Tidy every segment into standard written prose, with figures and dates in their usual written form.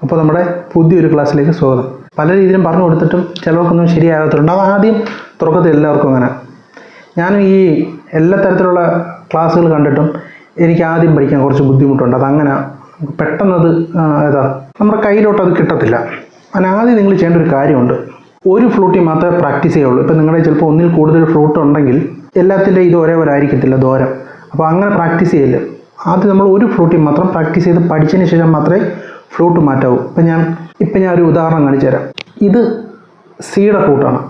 അപ്പോൾ നമ്മുടെ പുതിയൊരു ക്ലാസ്സിലേക്ക് സ്വാഗതം. പല രീതിയിലും പറഞ്ഞു കൊടുത്തിട്ടും ചിലർക്കൊന്നും ശരിയാകത്തുണ്ട്. അത് ആദ്യം തുടക്കത്തിൽ എല്ലാവർക്കും അങ്ങനെ. ഞാനും ഈ എല്ലാ തരത്തിലുള്ള ക്ലാസ്സുകൾ കണ്ടിട്ടും എനിക്ക് ആദ്യം പഠിക്കാൻ കുറച്ച് ബുദ്ധിമുട്ടുണ്ട്. അതങ്ങനെ പെട്ടെന്നത് നമ്മുടെ കയ്യിലോട്ട് അത് കിട്ടത്തില്ല. ആദ്യം നിങ്ങൾ ചെയ്യേണ്ട ഒരു കാര്യമുണ്ട്. ഒരു ഫ്ലൂട്ടിൽ മാത്രമേ പ്രാക്ടീസ് ചെയ്യുള്ളൂ. ഇപ്പം നിങ്ങളുടെ ചിലപ്പോൾ ഒന്നിൽ കൂടുതൽ ഫ്ലൂട്ട് ഉണ്ടെങ്കിൽ എല്ലാത്തിൻ്റെ ഇത് ഒരേപോലെ ആയിരിക്കത്തില്ല ദൂരം. അപ്പോൾ അങ്ങനെ പ്രാക്ടീസ് ചെയ്യില്ല. ആദ്യം നമ്മൾ ഒരു ഫ്ലൂട്ടിൽ മാത്രം പ്രാക്ടീസ് ചെയ്ത് പഠിച്ചതിന് ശേഷം മാത്രമേ ഫ്ലൂട്ട് മാറ്റാവൂ. ഇപ്പം ഞാൻ ഒരു ഉദാഹരണം കാണിച്ചു തരാം. ഇത് സിയുടെ ഫ്ലൂട്ടാണ്,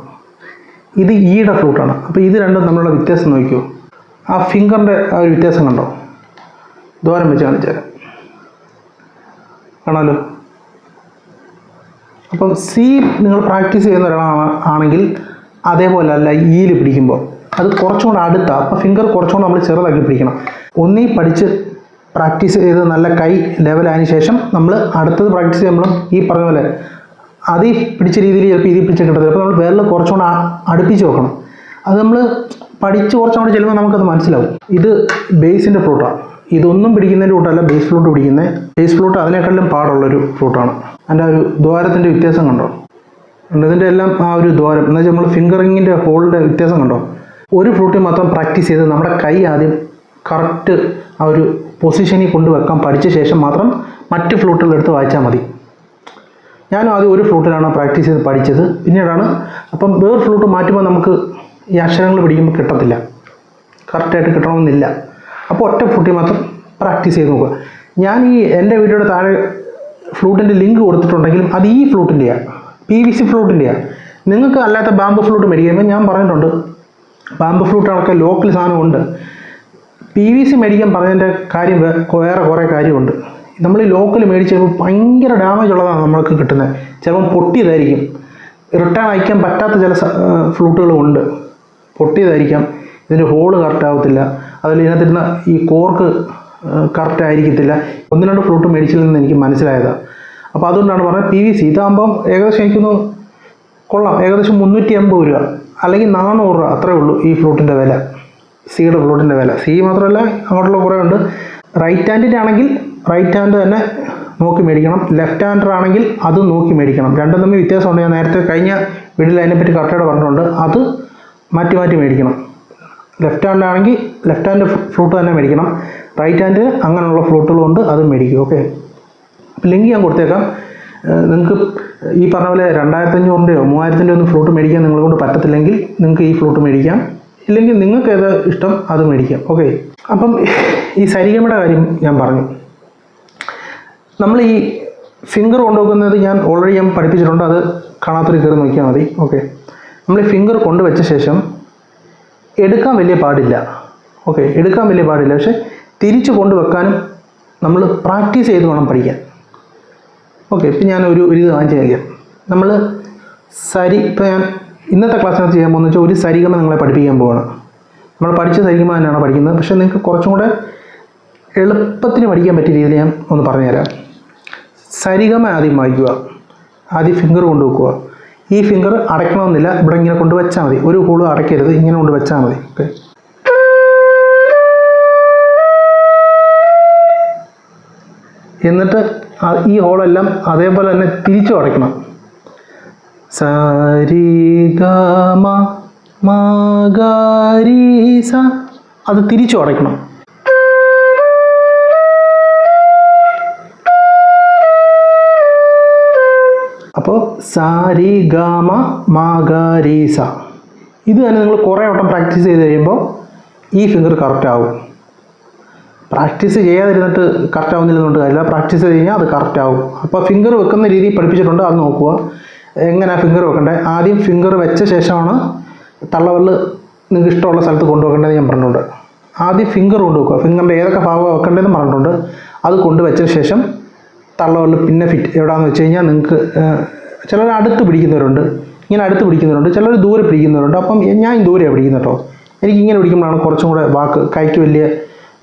ഇത് ഇയുടെ ഫ്ലൂട്ടാണ്. അപ്പോൾ ഇത് രണ്ടും തമ്മിലുള്ള വ്യത്യാസം നോക്കിയോ. ആ ഫിംഗറിൻ്റെ ആ ഒരു വ്യത്യാസം കണ്ടോ? ദൂരം വെച്ച് കാണിച്ചു തരാം. കാണാമല്ലോ. അപ്പം സി നിങ്ങൾ പ്രാക്ടീസ് ചെയ്യുന്ന ഒരാളാണെങ്കിൽ അതേപോലെ അല്ല ഇയിൽ പിടിക്കുമ്പോൾ അത് കുറച്ചും കൂടെ അടുത്താണ്. അപ്പോൾ ഫിംഗർ കുറച്ചും കൂടെ നമ്മൾ ചെറുതാക്കി പിടിക്കണം. ഒന്നീ പഠിച്ച് പ്രാക്ടീസ് ചെയ്ത് നല്ല കൈ ലെവലായതിനു ശേഷം നമ്മൾ അടുത്തത് പ്രാക്ടീസ് ചെയ്യുമ്പോഴും ഈ പറഞ്ഞ പോലെ അതിൽ പിടിച്ച രീതിയിൽ ചിലപ്പോൾ ഇതിൽ പിടിച്ച് കിട്ടത്തില്ല. അപ്പോൾ നമ്മൾ വിരൽ കുറച്ചും കൂടെ അടുപ്പിച്ച് വെക്കണം. അത് നമ്മൾ പഠിച്ച് കുറച്ചും കൂടെ ചെല്ലുമ്പോൾ നമുക്കത് മനസ്സിലാവും. ഇത് ബേസിൻ്റെ ഫ്ലൂട്ടാണ്. ഇതൊന്നും പിടിക്കുന്നതിൻ്റെ കൂട്ടല്ല ബേസ് ഫ്ലൂട്ട് പിടിക്കുന്നത്. ബേസ് ഫ്ലൂട്ട് അതിനേക്കാളും പാടുള്ളൊരു ഫ്ലൂട്ടാണ്. അതിൻ്റെ ആ ഒരു ദ്വാരത്തിൻ്റെ വ്യത്യാസം കണ്ടോ? ഇതിൻ്റെ എല്ലാം ആ ഒരു ദ്വാരം എന്ന് വെച്ചാൽ നമ്മൾ ഫിംഗറിങ്ങിൻ്റെ ഹോളിൻ്റെ വ്യത്യാസം കണ്ടോ? ഒരു ഫ്ലൂട്ടിൽ മാത്രം പ്രാക്ടീസ് ചെയ്ത് നമ്മുടെ കൈ ആദ്യം കറക്റ്റ് ആ ഒരു പൊസിഷനിൽ കൊണ്ടുവെക്കാൻ പഠിച്ച ശേഷം മാത്രം മറ്റ് ഫ്ലൂട്ടുകളെടുത്ത് വായിച്ചാൽ മതി. ഞാനും ആദ്യം ഒരു ഫ്ലൂട്ടിലാണ് പ്രാക്ടീസ് ചെയ്ത് പഠിച്ചത്. പിന്നീടാണ് അപ്പം വേറെ ഫ്ലൂട്ട് മാറ്റുമ്പോൾ നമുക്ക് ഈ അക്ഷരങ്ങൾ പിടിക്കുമ്പോൾ കിട്ടത്തില്ല, കറക്റ്റായിട്ട് കിട്ടണമെന്നില്ല. അപ്പോൾ ഒറ്റ ഫ്ലൂട്ടിൽ മാത്രം പ്രാക്ടീസ് ചെയ്ത് നോക്കുക. ഞാൻ ഈ എൻ്റെ വീഡിയോയുടെ താഴെ ഫ്ലൂട്ടിൻ്റെ ലിങ്ക് കൊടുത്തിട്ടുണ്ടെങ്കിലും അത് ഈ ഫ്ലൂട്ടിൻ്റെയാണ്, PVC ഫ്ലൂട്ടിൻ്റെയാണ്. നിങ്ങൾക്ക് അല്ലാത്ത ബാമ്പു ഫ്ലൂട്ട് മേടിക്കുമ്പോൾ ഞാൻ പറഞ്ഞിട്ടുണ്ട്, ബാമ്പു ഫ്ലൂട്ടുകളൊക്കെ ലോക്കൽ സാധനമുണ്ട്. PVC മേടിക്കാൻ പറഞ്ഞതിൻ്റെ കാര്യം വേറെ കുറേ കാര്യമുണ്ട്. നമ്മൾ ഈ ലോക്കൽ മേടിച്ചപ്പോൾ ഭയങ്കര ഡാമേജ് ഉള്ളതാണ് നമ്മൾക്ക് കിട്ടുന്നത്. ചിലപ്പം പൊട്ടിയതായിരിക്കും, റിട്ടേൺ അയക്കാൻ പറ്റാത്ത ചില ഫ്ലൂട്ടുകളുമുണ്ട്. പൊട്ടിയതായിരിക്കാം, ഇതിൻ്റെ ഹോള് കറക്റ്റ് ആകത്തില്ല, അതിൽ ഇതിനകത്തിരുന്ന ഈ കോർക്ക് കറക്റ്റ് ആയിരിക്കത്തില്ല. ഒന്ന് രണ്ട് ഫ്ലൂട്ട് മേടിച്ചിൽ നിന്ന് എനിക്ക് മനസ്സിലായതാണ്. അപ്പോൾ അതുകൊണ്ടാണ് പറഞ്ഞത് PVC ഇതാകുമ്പം ഏകദേശം എനിക്കൊന്ന് കൊള്ളാം. ഏകദേശം 380 രൂപ അല്ലെങ്കിൽ 400 രൂപ അത്രേ ഉള്ളൂ ഈ ഫ്ലൂട്ടിൻ്റെ വില, സിയുടെ ഫ്ലൂട്ടിൻ്റെ വില. സി മാത്രമല്ല അങ്ങോട്ടുള്ള കുറേ ഉണ്ട്. റൈറ്റ് ഹാൻഡിൻ്റെ ആണെങ്കിൽ റൈറ്റ് ഹാൻഡ് തന്നെ നോക്കി മേടിക്കണം, ലെഫ്റ്റ് ഹാൻഡർ ആണെങ്കിൽ അത് നോക്കി മേടിക്കണം. രണ്ടും തമ്മിൽ വ്യത്യാസമുണ്ട്. ഞാൻ നേരത്തെ കഴിഞ്ഞ വീഡിയോയിൽ അതിനെപ്പറ്റി കറക്റ്റായിട്ട് പറഞ്ഞിട്ടുണ്ട്. അത് മാറ്റി മേടിക്കണം. ലെഫ്റ്റ് ഹാൻഡ് ആണെങ്കിൽ ലെഫ്റ്റ് ഹാൻഡ് ഫ്ലൂട്ട് തന്നെ മേടിക്കണം. റൈറ്റ് ഹാൻഡ് അങ്ങനെയുള്ള ഫ്ലൂട്ടുകളുണ്ട്, അതും മേടിക്കും. ഓക്കെ, ലിങ്ക് ഞാൻ കൊടുത്തേക്കാം. നിങ്ങൾക്ക് ഈ പറഞ്ഞ പോലെ 2500-ൻ്റെയോ 3000-ൻ്റെയോ ഒന്നും ഫ്ലൂട്ട് മേടിക്കാൻ നിങ്ങളെ കൊണ്ട് പറ്റത്തില്ലെങ്കിൽ നിങ്ങൾക്ക് ഈ ഫ്ലൂട്ട് മേടിക്കാം. ഇല്ലെങ്കിൽ നിങ്ങൾക്ക് ഏത് ഇഷ്ടം അത് മേടിക്കാം. ഓക്കെ, അപ്പം ഈ സരിഗമയുടെ കാര്യം ഞാൻ പറഞ്ഞു. നമ്മൾ ഈ ഫിംഗർ കൊണ്ടുവെക്കുന്നത് ഞാൻ ഓൾറെഡി പഠിപ്പിച്ചിട്ടുണ്ട്. അത് കാണാത്തൊരു കയറി നോക്കിയാൽ മതി. ഓക്കെ, നമ്മൾ ഈ ഫിംഗർ കൊണ്ടുവച്ച ശേഷം എടുക്കാൻ വലിയ പാടില്ല. ഓക്കെ, എടുക്കാൻ വലിയ പാടില്ല. പക്ഷെ തിരിച്ച് കൊണ്ടുവെക്കാനും നമ്മൾ പ്രാക്ടീസ് ചെയ്ത് വേണം പഠിക്കാൻ. ഓക്കെ, ഇപ്പം ഞാൻ ഒരു ഇത് കാണിച്ചു തരാം. നമ്മൾ ഇപ്പം ഞാൻ ഇന്നത്തെ ക്ലാസ്സിനകത്ത് ചെയ്യാൻ പോകുന്നത് വെച്ചാൽ ഒരു സരിഗമ നിങ്ങളെ പഠിപ്പിക്കാൻ പോവാണ്. നമ്മൾ പഠിച്ച സരിഗമ തന്നെയാണ് പഠിക്കുന്നത്. പക്ഷേ നിങ്ങൾക്ക് കുറച്ചും കൂടെ എളുപ്പത്തിന് പഠിക്കാൻ പറ്റിയ രീതിയിൽ ഞാൻ ഒന്ന് പറഞ്ഞുതരാം. സരിഗമ ആദ്യം വായിക്കുക. ആദ്യം ഫിംഗർ കൊണ്ടുവെക്കുക. ഈ ഫിംഗർ അടയ്ക്കണമെന്നില്ല, ഇവിടെ ഇങ്ങനെ കൊണ്ടുവച്ചാൽ മതി. ഒരു ഹോളും അടയ്ക്കരുത്, ഇങ്ങനെ കൊണ്ടുവച്ചാൽ മതി. ഓക്കെ, എന്നിട്ട് ഈ ഹോളെല്ലാം അതേപോലെ തന്നെ തിരിച്ചു അടയ്ക്കണം. സരി ഗ മ ഗ രി സ, അത് തിരിച്ചു അടയ്ക്കണം. അപ്പോൾ സാരി ഗാമ മാഗരീസ. ഇത് തന്നെ നിങ്ങൾ കുറേ വട്ടം പ്രാക്ടീസ് ചെയ്ത് കഴിയുമ്പോൾ ഈ ഫിംഗർ കറക്റ്റ് ആവും. പ്രാക്ടീസ് ചെയ്യാതിരുന്നിട്ട് കറക്റ്റ് ആവുന്നില്ലെന്നുകൊണ്ട് കാര്യമില്ല. പ്രാക്ടീസ് ചെയ്ത് കഴിഞ്ഞാൽ അത് കറക്റ്റ് ആവും. അപ്പോൾ ഫിംഗർ വെക്കുന്ന രീതി പഠിപ്പിച്ചിട്ടുണ്ട്, അത് നോക്കുക. എങ്ങനെയാണ് ഫിംഗർ വെക്കേണ്ടത്? ആദ്യം ഫിംഗർ വെച്ച ശേഷമാണ് തള്ളവരൽ നിങ്ങൾക്ക് ഇഷ്ടമുള്ള സ്ഥലത്ത് കൊണ്ടുവെക്കേണ്ടത് ഞാൻ പറഞ്ഞിട്ടുണ്ട്. ആദ്യം ഫിംഗർ കൊണ്ടുവെക്കുക. ഫിംഗറിൻ്റെ ഏതൊക്കെ ഭാഗം വെക്കേണ്ടതെന്ന് പറഞ്ഞിട്ടുണ്ട്. അത് കൊണ്ടുവച്ച ശേഷം തള്ളവരൽ പിന്നെ ഫിറ്റ് എവിടെയാണെന്ന് വെച്ച് കഴിഞ്ഞാൽ നിങ്ങൾക്ക് ചിലർ അടുത്ത് പിടിക്കുന്നവരുണ്ട്, ഇങ്ങനെ അടുത്ത് പിടിക്കുന്നവരുണ്ട്, ചിലർ ദൂരെ പിടിക്കുന്നവരുണ്ട്. അപ്പം ഞാൻ ദൂരെയാണ് പിടിക്കുന്നത് കേട്ടോ. എനിക്ക് ഇങ്ങനെ പിടിക്കുമ്പോഴാണ് കുറച്ചും കൂടെ കൈക്ക് വലിയ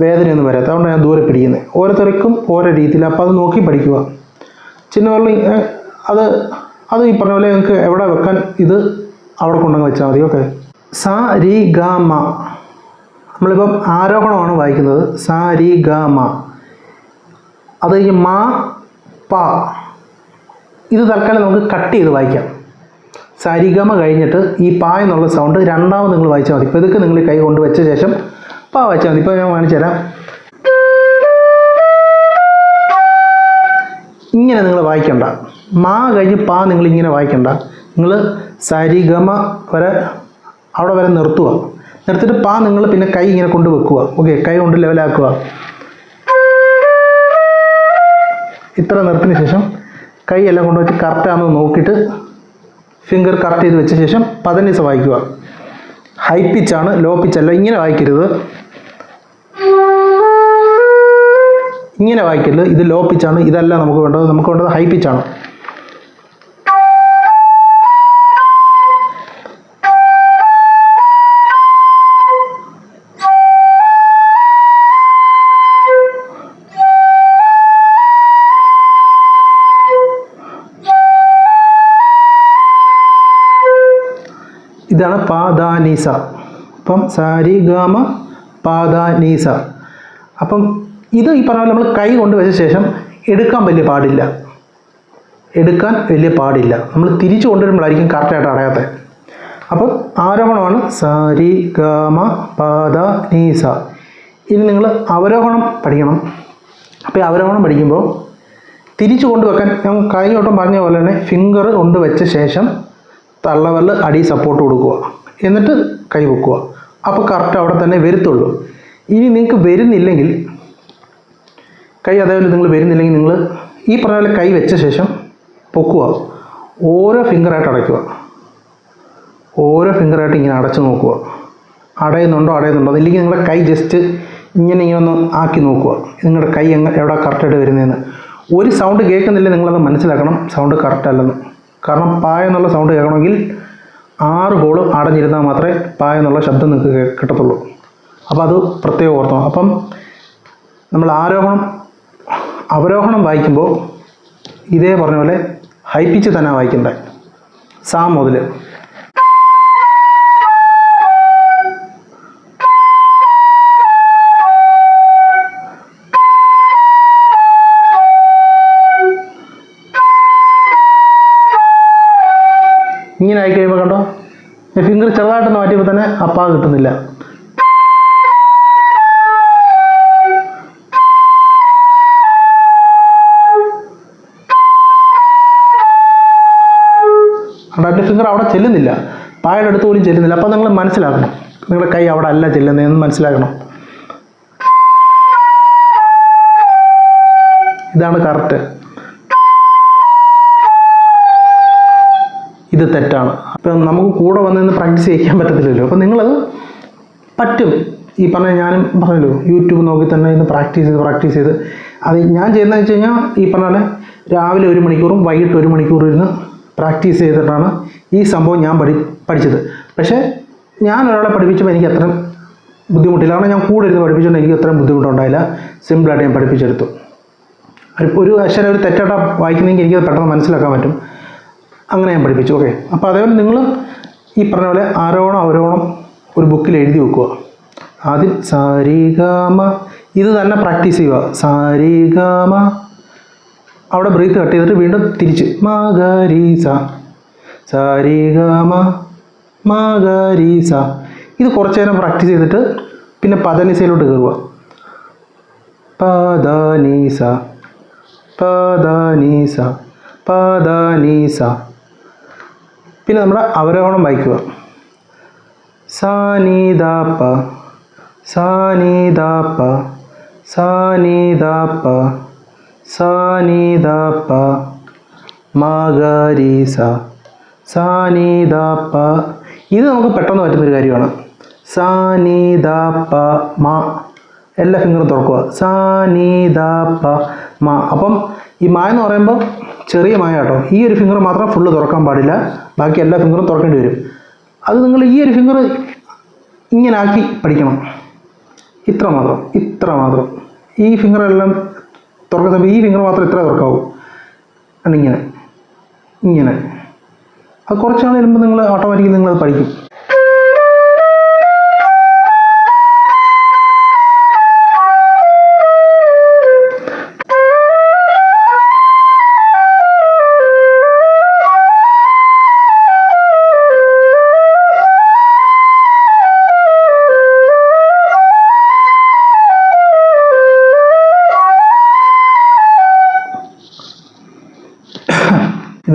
വേദനയൊന്നും വരാത്ത. അതുകൊണ്ട് ഞാൻ ദൂരെ പിടിക്കുന്നത്. ഓരോരുത്തർക്കും ഓരോ രീതിയിൽ. അപ്പോൾ അത് നോക്കി പഠിക്കുക. ചിന്ന വരൽ അത് ഈ പറഞ്ഞ പോലെ നിങ്ങൾക്ക് എവിടെ വെക്കാൻ ഇത് അവിടെ കൊണ്ടുവന്ന് വെച്ചാൽ മതി. ഓക്കെ, സ രി ഗ മ. നമ്മളിപ്പം ആരോഹണമാണ് വായിക്കുന്നത്. സ രി ഗ മ. അത് കഴിഞ്ഞ് മ പ ഇത് തൽക്കാലം നമുക്ക് കട്ട് ചെയ്ത് വായിക്കാം. സരിഗമ കഴിഞ്ഞിട്ട് ഈ പാ എന്നുള്ള സൗണ്ട് രണ്ടാമത് നിങ്ങൾ വായിച്ചാൽ മതി. ഇപ്പോൾ ഇതൊക്കെ നിങ്ങൾ കൈ കൊണ്ട് വെച്ച ശേഷം പാ വായിച്ചാൽ മതി. ഇപ്പോൾ ഞാൻ കാണിച്ചു തരാം. ഇങ്ങനെ നിങ്ങൾ വായിക്കണ്ട. മാ കഴിഞ്ഞ് പാ നിങ്ങൾ ഇങ്ങനെ വായിക്കണ്ട. നിങ്ങൾ സരിഗമ വരെ അവിടെ വരെ നിർത്തുക. നിർത്തിയിട്ട് പാ നിങ്ങൾ പിന്നെ കൈ ഇങ്ങനെ കൊണ്ട് വെക്കുക. ഓക്കെ, കൈ കൊണ്ട് ലെവലാക്കുക. ഇത്ര നിർത്തിയതിന് ശേഷം കൈ എല്ലാം കൊണ്ട് വെച്ച് കറക്റ്റാണെന്ന് നോക്കിയിട്ട് ഫിംഗർ കറക്റ്റ് ചെയ്ത് വെച്ച ശേഷം പദനിസ വായിക്കുക. ഹൈ പിച്ചാണ്, ലോ പിച്ചല്ല. ഇങ്ങനെ വായിക്കരുത്, ഇങ്ങനെ വായിക്കരുത്. ഇത് ലോ പിച്ചാണ്, ഇതല്ല നമുക്ക് വേണ്ടത്. നമുക്ക് വേണ്ടത് ഹൈ പിച്ചാണ്. ഇതാണ് പാദാനീസ. അപ്പം സാരിഗമ പാദാനീസ. അപ്പം ഇത് ഈ പറഞ്ഞ പോലെ നമ്മൾ കൈ കൊണ്ട് വെച്ച ശേഷം എടുക്കാൻ വലിയ പാടില്ല. നമ്മൾ തിരിച്ചു കൊണ്ടുവരുമ്പോഴായിരിക്കും കറക്റ്റായിട്ട് അടയാത്തത്. അപ്പം ആരോഹണമാണ് സാരിഗമ പാദാനീസ. ഇനി നിങ്ങൾ അവരോഹണം പഠിക്കണം. അപ്പോൾ ഈ അവരോഹണം പഠിക്കുമ്പോൾ തിരിച്ചു കൊണ്ടുവെക്കാൻ ഞാൻ കഴിഞ്ഞ വട്ടം പറഞ്ഞ പോലെ തന്നെ ഫിംഗർ കൊണ്ട് വെച്ച ശേഷം തള്ളവരൽ അടി സപ്പോർട്ട് കൊടുക്കുക, എന്നിട്ട് കൈ വെക്കുക. അപ്പോൾ കറക്റ്റ് അവിടെ തന്നെ വരുത്തുള്ളൂ. ഇനി നിങ്ങൾക്ക് വരുന്നില്ലെങ്കിൽ, കൈ അതേപോലെ നിങ്ങൾ വരുന്നില്ലെങ്കിൽ നിങ്ങൾ ഈ പറഞ്ഞ പോലെ കൈ വെച്ച ശേഷം പൊക്കുക. ഓരോ ഫിംഗറായിട്ട് അടയ്ക്കുക. ഓരോ ഫിംഗറായിട്ട് ഇങ്ങനെ അടച്ചു നോക്കുക. അടയുന്നുണ്ടോ അതില്ലെങ്കിൽ നിങ്ങളുടെ കൈ ജസ്റ്റ് ഇങ്ങനെ ഒന്ന് ആക്കി നോക്കുക. നിങ്ങളുടെ കൈ എവിടെ കറക്റ്റായിട്ട് വരുന്നതെന്ന്. ഒരു സൗണ്ട് കേൾക്കുന്നില്ല, നിങ്ങളത് മനസ്സിലാക്കണം സൗണ്ട് കറക്റ്റ് അല്ലെന്ന്. കാരണം പായ എന്നുള്ള സൗണ്ട് കേൾക്കണമെങ്കിൽ 6 ഹോൾ അടഞ്ഞിരുന്നാൽ മാത്രമേ പായ എന്നുള്ള ശബ്ദം നിങ്ങൾക്ക് കിട്ടത്തുള്ളൂ. അപ്പോൾ അത് പ്രത്യേകം ഓർത്തണം. അപ്പം നമ്മൾ അവരോഹണം വായിക്കുമ്പോൾ ഇതേ പറഞ്ഞ പോലെ ഹൈ പിച്ച് തന്നെ വായിക്കണ്ടേ. സാ മുതൽ ഇങ്ങനെ ആയി കഴിയുമ്പോൾ കണ്ടോ, ഫിംഗർ ചെറുതായിട്ടൊന്ന് മാറ്റിയപ്പോൾ തന്നെ അപ്പാ കിട്ടുന്നില്ല. അതിൻ്റെ ഫിംഗർ അവിടെ ചെല്ലുന്നില്ല, പായയുടെ അടുത്ത് പോലും ചെല്ലുന്നില്ല. അപ്പോൾ നിങ്ങൾ മനസ്സിലാക്കണം, നിങ്ങളുടെ കൈ അവിടെ അല്ല ചെല്ലുന്നതെന്ന് മനസ്സിലാക്കണം. ഇതാണ് കറക്റ്റ്. ഇത് തെറ്റാണ്. അപ്പം നമുക്ക് കൂടെ വന്ന് പ്രാക്ടീസ് ചെയ്യിക്കാൻ പറ്റത്തില്ലല്ലോ. അപ്പം നിങ്ങളത് പറ്റും. ഈ പറഞ്ഞ ഞാനും പറഞ്ഞല്ലോ, യൂട്യൂബ് നോക്കി തന്നെ ഇന്ന് പ്രാക്ടീസ് ചെയ്ത് അത് ഞാൻ ചെയ്യുന്നതെന്ന് വെച്ച് കഴിഞ്ഞാൽ ഈ പറഞ്ഞ പോലെ രാവിലെ 1 മണിക്കൂറും വൈകിട്ട് 1 മണിക്കൂറും ഇരുന്ന് പ്രാക്ടീസ് ചെയ്തിട്ടാണ് ഈ സംഭവം ഞാൻ പഠിച്ചത്. പക്ഷേ ഞാൻ ഒരാളെ പഠിപ്പിച്ചപ്പോൾ എനിക്ക് അത്രയും ബുദ്ധിമുട്ടില്ല. കാരണം ഞാൻ കൂടെ ഇരുന്ന് പഠിപ്പിച്ചുകൊണ്ട് എനിക്ക് അത്രയും ബുദ്ധിമുട്ടുണ്ടായില്ല. സിമ്പിളായിട്ട് ഞാൻ പഠിപ്പിച്ചെടുത്തു. ഒരു അക്ഷരം ഒരു തെറ്റായിട്ട് വായിക്കുന്നെങ്കിൽ എനിക്കത് പെട്ടെന്ന് മനസ്സിലാക്കാൻ പറ്റും. അങ്ങനെ ഞാൻ പഠിപ്പിച്ചു. ഓക്കെ, അപ്പോൾ അതേപോലെ നിങ്ങൾ ഈ പറഞ്ഞ പോലെ ആരോഹണം അവരോഹണം ഒരു ബുക്കിൽ എഴുതി വെക്കുക. ആദ്യം സാരിഗമ, ഇത് തന്നെ പ്രാക്ടീസ് ചെയ്യുക. സാരിഗമ, അവിടെ ബ്രീത്ത് കട്ട് ചെയ്തിട്ട് വീണ്ടും തിരിച്ച് മഗരീസ, സാരിഗമ മഗരീസ. ഇത് കുറച്ച് നേരം പ്രാക്ടീസ് ചെയ്തിട്ട് പിന്നെ പദനിസയിലോട്ട് കയറുക. പദനീസ പദനീസ പദനീസ. പിന്നെ നമ്മുടെ അവരോഹണം വായിക്കുക. സാനിദാപ്പ സാനിദാപ്പ സാനിദാപ്പ സാനിദാപ്പ മഗരീസ സാനിദാപ്പ. ഇത് നമുക്ക് പെട്ടെന്ന് പറ്റുന്നൊരു കാര്യമാണ്. സാനിദാപ്പ മ, എല്ലാ ഫിംഗറും തുറക്കുക. സാനിദാപ്പ മ. അപ്പം ഈ മ എന്ന് പറയുമ്പോൾ ചെറിയ മായ കേട്ടോ. ഈ ഒരു ഫിംഗർ മാത്രം ഫുള്ള് തുറക്കാൻ പാടില്ല, ബാക്കി എല്ലാ ഫിംഗറും തുറക്കേണ്ടി വരും. അത് നിങ്ങൾ ഈ ഒരു ഫിംഗർ ഇങ്ങനെ ആക്കി പഠിക്കണം. ഇത്ര മാത്രം ഈ ഫിംഗറെല്ലാം തുറക്കുന്ന ഈ ഫിംഗർ മാത്രം ഇത്ര തുറക്കാവൂ. ഇങ്ങനെ അത് കുറച്ച് നാൾ വരുമ്പോൾ നിങ്ങൾ ഓട്ടോമാറ്റിക്കലി നിങ്ങളത് പഠിക്കും.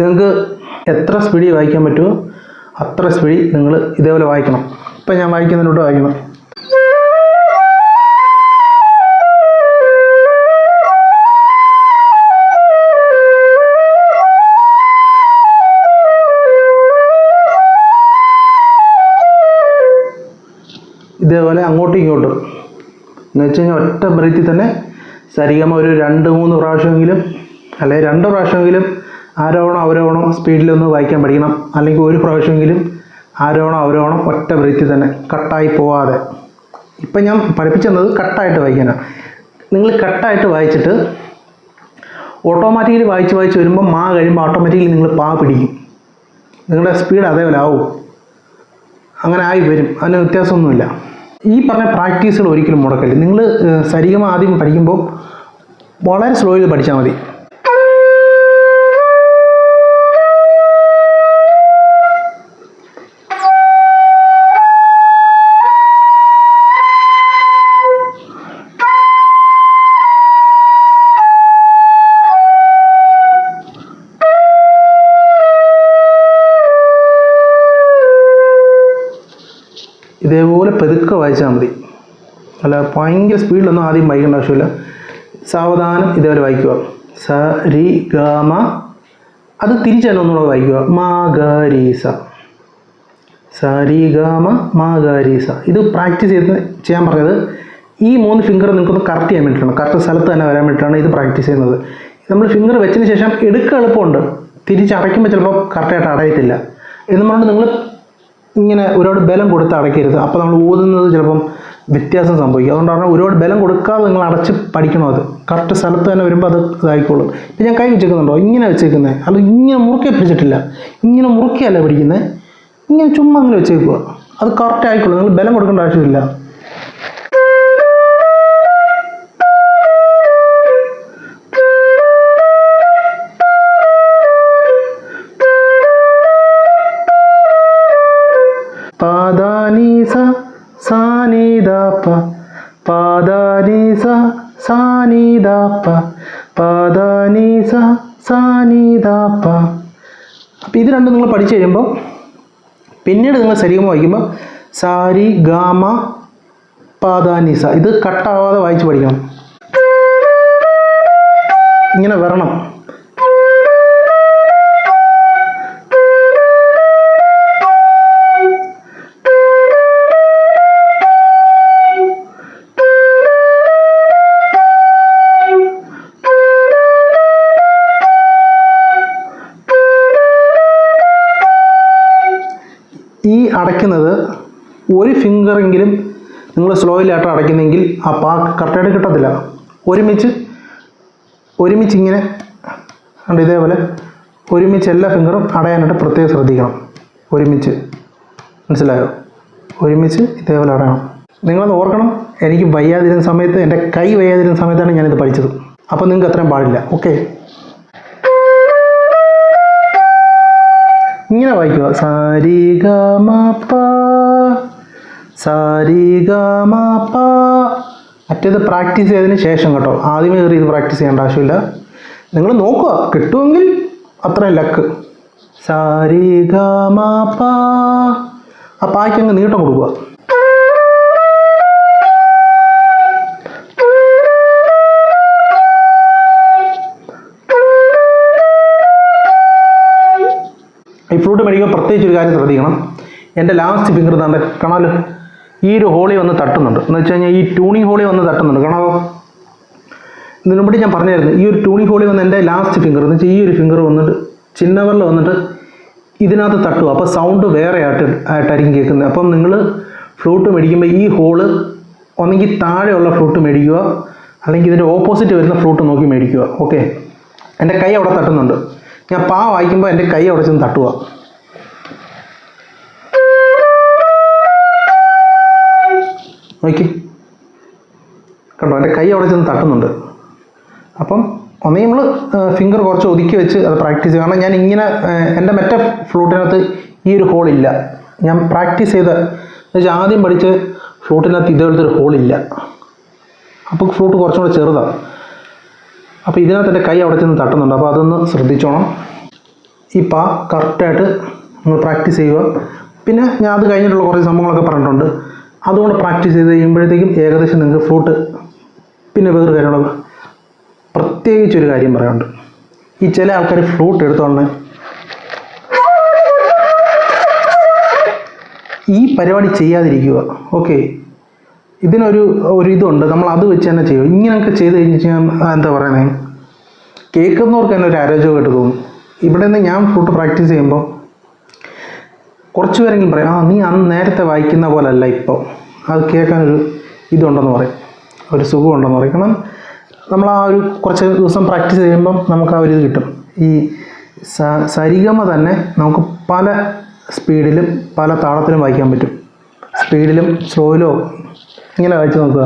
ഇത് നിങ്ങൾക്ക് എത്ര സ്പീഡിൽ വായിക്കാൻ പറ്റുമോ അത്ര സ്പീഡിൽ നിങ്ങൾ ഇതേപോലെ വായിക്കണം. ഇപ്പം ഞാൻ വായിക്കുന്നതിനോട്ട് വായിക്കണം. ഇതേപോലെ അങ്ങോട്ടും ഇങ്ങോട്ടും എന്ന് വെച്ച് കഴിഞ്ഞാൽ ഒറ്റ ബ്രീത്തിൽ തന്നെ സരിഗമ ഒരു 2-3 പ്രാവശ്യമെങ്കിലും അല്ലെങ്കിൽ 2 പ്രാവശ്യമെങ്കിലും ആരോഹണം അവരോഹണം സ്പീഡിലൊന്ന് വായിക്കാൻ പഠിക്കണം. അല്ലെങ്കിൽ ഒരു പ്രാവശ്യമെങ്കിലും ആരോഹണം അവരോഹണം ഒറ്റ ബ്രീത്തിൽ തന്നെ കട്ടായി പോവാതെ. ഇപ്പം ഞാൻ പഠിപ്പിച്ചത് കട്ടായിട്ട് വായിക്കാനാണ്. നിങ്ങൾ കട്ടായിട്ട് വായിച്ചിട്ട് ഓട്ടോമാറ്റിക്കലി വായിച്ച് വരുമ്പോൾ മാ കഴിയുമ്പോൾ ഓട്ടോമാറ്റിക്കലി നിങ്ങൾ പാ പിടിക്കും. നിങ്ങളുടെ സ്പീഡ് അതേപോലെ ആവും. അങ്ങനെ ആയി വരും. അതിന് വ്യത്യാസമൊന്നുമില്ല. ഈ പറഞ്ഞ പ്രാക്ടീസുകൾ ഒരിക്കലും മുടക്കല്ല. നിങ്ങൾ സരിഗമ ആദ്യം പഠിക്കുമ്പോൾ വളരെ സ്ലോയിൽ പഠിച്ചാൽ മതി. ഇതേപോലെ പെതുക്കെ വായിച്ചാൽ മതി. അല്ല ഭയങ്കര സ്പീഡിലൊന്നും ആദ്യം വായിക്കേണ്ട ആവശ്യമില്ല. സാവധാനം ഇതേപോലെ വായിക്കുക. സ രി ഗ മ. അത് തിരിച്ച് തന്നെ ഒന്നുകൂടെ വായിക്കുക. മ ഗ രി സ. സ രി ഗ മ മ ഗ രി സ. ഇത് പ്രാക്ടീസ് ചെയ്യാൻ പറഞ്ഞത് ഈ 3 ഫിംഗർ നിങ്ങൾക്കൊന്ന് കറക്റ്റ് ചെയ്യാൻ വേണ്ടിയിട്ടാണ്. കറക്റ്റ് സ്ഥലത്ത് തന്നെ വരാൻ വേണ്ടിയിട്ടാണ് ഇത് പ്രാക്ടീസ് ചെയ്യുന്നത്. നമ്മൾ ഫിംഗർ വെച്ചതിന് ശേഷം എടുക്കുക എളുപ്പമുണ്ട്. തിരിച്ചടയ്ക്കുമ്പോൾ ചിലപ്പോൾ കറക്റ്റായിട്ട് അടയത്തില്ല. എന്ന് പറഞ്ഞിട്ട് നിങ്ങൾ ഇങ്ങനെ ഒരുപാട് ബലം കൊടുത്ത് അടയ്ക്കരുത്. അപ്പോൾ നമ്മൾ ഊതുന്നത് ചിലപ്പം വ്യത്യാസം സംഭവിക്കും. അതുകൊണ്ടാണ് ഒരുപാട് ബലം കൊടുക്കാതെ നിങ്ങൾ അടച്ച് പഠിക്കണം. അത് കറക്റ്റ് സ്ഥലത്ത് തന്നെ വരുമ്പോൾ അത് ഇതായിക്കോളും. ഇപ്പം ഞാൻ കൈ വെച്ചേക്കുന്നുണ്ടോ? ഇങ്ങനെ വെച്ചേക്കുന്നത്. അത് ഇങ്ങനെ മുറുക്കെ പിടിച്ചിട്ടില്ല. ഇങ്ങനെ മുറുക്കിയല്ല പിടിക്കുന്നത്. ഇങ്ങനെ ചുമ്മാ അങ്ങനെ വെച്ചേക്കുക. അത് കറക്റ്റ് ആയിക്കോളും. നിങ്ങൾ ബലം കൊടുക്കേണ്ട ആവശ്യമില്ല. പാദാനീസ സാനിദാപ്പ പാദാനീസ സാനിദാപ്പ പാദാനീസ സാനിദാപ്പ. അപ്പോൾ ഇത് രണ്ടും നിങ്ങൾ പഠിച്ചു കഴിയുമ്പോൾ പിന്നീട് നിങ്ങൾ സരിഗമ വായിക്കുമ്പോൾ സാരി ഗാമ പാദാനീസ. ഇത് കട്ടാവാതെ വായിച്ച് പഠിക്കണം. ഇങ്ങനെ വരണം. ഈ അടയ്ക്കുന്നത് ഒരു ഫിംഗറെങ്കിലും നിങ്ങൾ സ്ലോയിലായിട്ട് അടയ്ക്കുന്നെങ്കിൽ ആ പാ കറക്റ്റായിട്ട് കിട്ടത്തില്ല. ഒരുമിച്ച് ഇങ്ങനെ ഉണ്ട്. ഇതേപോലെ ഒരുമിച്ച് എല്ലാ ഫിംഗറും അടയാനായിട്ട് പ്രത്യേകം ശ്രദ്ധിക്കണം. ഒരുമിച്ച് മനസ്സിലായോ? ഒരുമിച്ച് ഇതേപോലെ അടയണം. നിങ്ങളത് ഓർക്കണം. എനിക്ക് വയ്യാതിരുന്ന സമയത്ത്, എൻ്റെ കൈ വയ്യാതിരുന്ന സമയത്താണ് ഞാനിത് പഠിച്ചത്. അപ്പോൾ നിങ്ങൾക്ക് അത്രയും പാടില്ല. ഓക്കെ, ഇങ്ങനെ വായിക്കുക. സാരി ഗ മ പ സാരി ഗ മ പ. മറ്റേത് പ്രാക്ടീസ് ചെയ്തതിന് ശേഷം കേട്ടോ. ആദ്യമേ കയറി ഇത് പ്രാക്ടീസ് ചെയ്യേണ്ട ആവശ്യമില്ല. നിങ്ങൾ നോക്കുക, കിട്ടുമെങ്കിൽ അത്രയും ലക്ക്. സാരി ഗ മ പ. ആ പായ്ക്കങ്ങ് നീട്ടം കൊടുക്കുക. ഈ ഫ്ലൂട്ട് മേടിക്കുമ്പോൾ പ്രത്യേകിച്ച് ഒരു കാര്യം ശ്രദ്ധിക്കണം. എൻ്റെ ലാസ്റ്റ് ഫിംഗർ താണ്ട് കാണാമല്ലോ, ഈ ഒരു ഹോളി വന്ന് തട്ടുന്നുണ്ട്. എന്ന് വെച്ച് കഴിഞ്ഞാൽ ഈ ട്യൂണിങ് ഹോളി വന്ന് തട്ടുന്നുണ്ട്. കാണാമോ? ഇതിനു മുമ്പ് ഞാൻ പറഞ്ഞായിരുന്നു, ഈ ഒരു ട്യൂണിങ് ഹോളി വന്ന് എൻ്റെ ലാസ്റ്റ് ഫിംഗർ എന്ന് വെച്ചാൽ ഈ ഒരു ഫിംഗർ വന്നിട്ട് ചിന്നവറിൽ വന്നിട്ട് ഇതിനകത്ത് തട്ടുക. അപ്പോൾ സൗണ്ട് വേറെ ആയിട്ടായിരിക്കും കേൾക്കുന്നത്. അപ്പം നിങ്ങൾ ഫ്ലൂട്ട് മേടിക്കുമ്പോൾ ഈ ഹോള് ഒന്നെങ്കിൽ താഴെയുള്ള ഫ്ലൂട്ട് മേടിക്കുക, അല്ലെങ്കിൽ ഇതിൻ്റെ ഓപ്പോസിറ്റ് വരുന്ന ഫ്ലൂട്ട് നോക്കി മേടിക്കുക. ഓക്കെ, എൻ്റെ കൈ അവിടെ തട്ടുന്നുണ്ട്. ഞാൻ പാ വായിക്കുമ്പോൾ എൻ്റെ കൈ അവിടെ ചെന്ന് തട്ടുക. നോക്കി കണ്ടോ, എൻ്റെ കൈ അവിടെ ചെന്ന് തട്ടുന്നുണ്ട്. അപ്പം ഒന്നേ നമ്മൾ ഫിംഗർ കുറച്ച് ഒതുക്കി വെച്ച് അത് പ്രാക്ടീസ് ചെയ്യുക. കാരണം ഞാൻ ഇങ്ങനെ എൻ്റെ മറ്റേ ഫ്ലൂട്ടിനകത്ത് ഈ ഒരു ഹോളില്ല. ഞാൻ പ്രാക്ടീസ് ചെയ്ത എന്നുവെച്ചാൽ ആദ്യം പഠിച്ച് ഫ്ലൂട്ടിനകത്ത് ഇതേപോലത്തെ ഒരു ഹോളില്ല. അപ്പോൾ ഫ്ലൂട്ട് കുറച്ചും കൂടെ ചെറുതാണ്. അപ്പോൾ ഇതിനകത്ത് എൻ്റെ കൈ അവിടെ ചെന്ന് തട്ടുന്നുണ്ട്. അപ്പോൾ അതൊന്ന് ശ്രദ്ധിച്ചോണം. ഈ പാ കറക്റ്റായിട്ട് നിങ്ങൾ പ്രാക്ടീസ് ചെയ്യുക. പിന്നെ ഞാൻ അത് കഴിഞ്ഞിട്ടുള്ള കുറേ സംഭവങ്ങളൊക്കെ പറഞ്ഞിട്ടുണ്ട്. അതുകൊണ്ട് പ്രാക്ടീസ് ചെയ്ത് കഴിയുമ്പോഴത്തേക്കും ഏകദേശം നിങ്ങൾക്ക് ഫ്ലൂട്ട്. പിന്നെ വേറൊരു കാര്യമുള്ളത്, പ്രത്യേകിച്ചൊരു കാര്യം പറയാനുണ്ട്. ഈ ചില ആൾക്കാർ ഫ്ലൂട്ട് എടുത്തോണ്ട് ഈ പരിപാടി ചെയ്യാതിരിക്കുക. ഓക്കെ, ഇതിനൊരു ഇതുണ്ട്, നമ്മൾ അത് വെച്ച് തന്നെ ചെയ്യുക. ഇങ്ങനെയൊക്കെ ചെയ്ത് കഴിഞ്ഞാൽ എന്താ പറയുന്നത്, കേൾക്കുന്നവർക്ക് തന്നെ ഒരു അരോചകമായിട്ട് തോന്നും. ഇവിടെ നിന്ന് ഞാൻ ഫ്ലൂട്ട് പ്രാക്ടീസ് ചെയ്യുമ്പോൾ കുറച്ച് പേരെങ്കിലും പറയും, നീ അന്ന് നേരത്തെ വായിക്കുന്ന പോലല്ല ഇപ്പോൾ, അത് കേൾക്കാനൊരു ഇതുണ്ടെന്ന് പറയും, ഒരു സുഖമുണ്ടെന്ന് പറയും. കാരണം നമ്മൾ ആ ഒരു കുറച്ച് ദിവസം പ്രാക്ടീസ് ചെയ്യുമ്പം നമുക്ക് ആ ഒരു ഇത് കിട്ടും. ഈ സരിഗമ തന്നെ നമുക്ക് പല സ്പീഡിലും പല താളത്തിലും വായിക്കാൻ പറ്റും. സ്പീഡിലും സ്ലോയിലോ ഇങ്ങനെ വായിച്ച് നോക്കുക.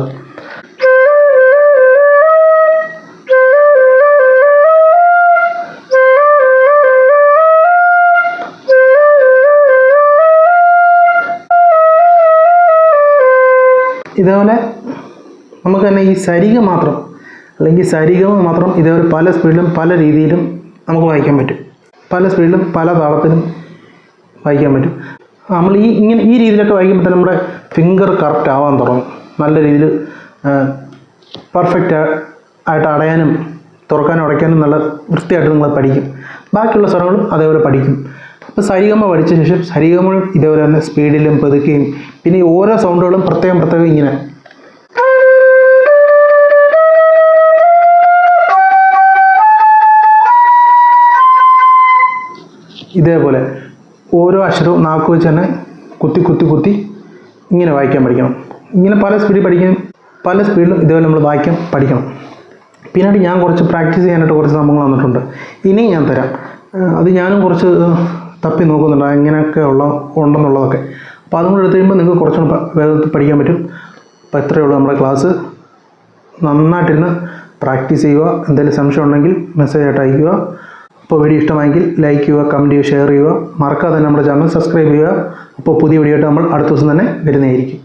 ഇതേപോലെ നമുക്ക് തന്നെ ഈ സരിഗ മാത്രം അല്ലെങ്കിൽ സരിഗമ മാത്രം ഇതേപോലെ പല സ്പീഡിലും പല രീതിയിലും നമുക്ക് വായിക്കാൻ പറ്റും. പല സ്പീഡിലും പല താളത്തിലും വായിക്കാൻ പറ്റും. നമ്മൾ ഈ രീതിയിലൊക്കെ വായിക്കുമ്പോൾ തന്നെ നമ്മുടെ ഫിംഗർ കറക്റ്റ് ആവാൻ തുടങ്ങും. നല്ല രീതിയിൽ പെർഫെക്റ്റ് ആയിട്ട് അടയാനും തുറക്കാനും അടയ്ക്കാനും നല്ല വൃത്തിയായിട്ട് നിങ്ങൾ പഠിക്കും. ബാക്കിയുള്ള സ്വരങ്ങളും അതേപോലെ പഠിക്കും. അപ്പോൾ സരിഗമ പഠിച്ച ശേഷം സരിഗമ ഇതേപോലെ തന്നെ സ്പീഡിലും പതുക്കുകയും പിന്നെ ഈ ഓരോ സൗണ്ടുകളും പ്രത്യേകം ഇങ്ങനെ ഇതേപോലെ ഓരോ അക്ഷരവും നാക്ക് വെച്ച് തന്നെ കുത്തി ഇങ്ങനെ വായിക്കാൻ പഠിക്കണം. ഇങ്ങനെ പല സ്പീഡിൽ പഠിക്കണം, പല സ്പീഡിലും ഇതേപോലെ നമ്മൾ വായിക്കാൻ പഠിക്കണം. പിന്നീട് ഞാൻ കുറച്ച് പ്രാക്ടീസ് ചെയ്യാനായിട്ട് കുറച്ച് സംഭവങ്ങൾ വന്നിട്ടുണ്ട്, ഇനിയും ഞാൻ തരാം. അത് ഞാനും കുറച്ച് തപ്പി നോക്കുന്നുണ്ട് എങ്ങനെയൊക്കെ ഉണ്ടെന്നുള്ളതൊക്കെ. അപ്പോൾ അതും കൂടെ എടുത്ത് കഴിയുമ്പോൾ നിങ്ങൾക്ക് കുറച്ചുകൂടെ വേഗത്തിൽ പഠിക്കാൻ പറ്റും. അപ്പോൾ ഇത്രയേ ഉള്ളൂ നമ്മുടെ ക്ലാസ്. നന്നായിട്ടിരുന്ന് പ്രാക്ടീസ് ചെയ്യുക. എന്തെങ്കിലും സംശയം ഉണ്ടെങ്കിൽ മെസ്സേജായിട്ട് അയയ്ക്കുക. അപ്പോൾ വീഡിയോ ഇഷ്ടമായെങ്കിൽ ലൈക്ക് ചെയ്യുക, കമൻറ്റ് ചെയ്യുക, ഷെയർ ചെയ്യുക. മറക്കാതെ തന്നെ നമ്മുടെ ചാനൽ സബ്സ്ക്രൈബ് ചെയ്യുക. അപ്പോൾ പുതിയ വീഡിയോ ആയിട്ട് നമ്മൾ അടുത്ത ദിവസം തന്നെ വരുന്നതായിരിക്കും.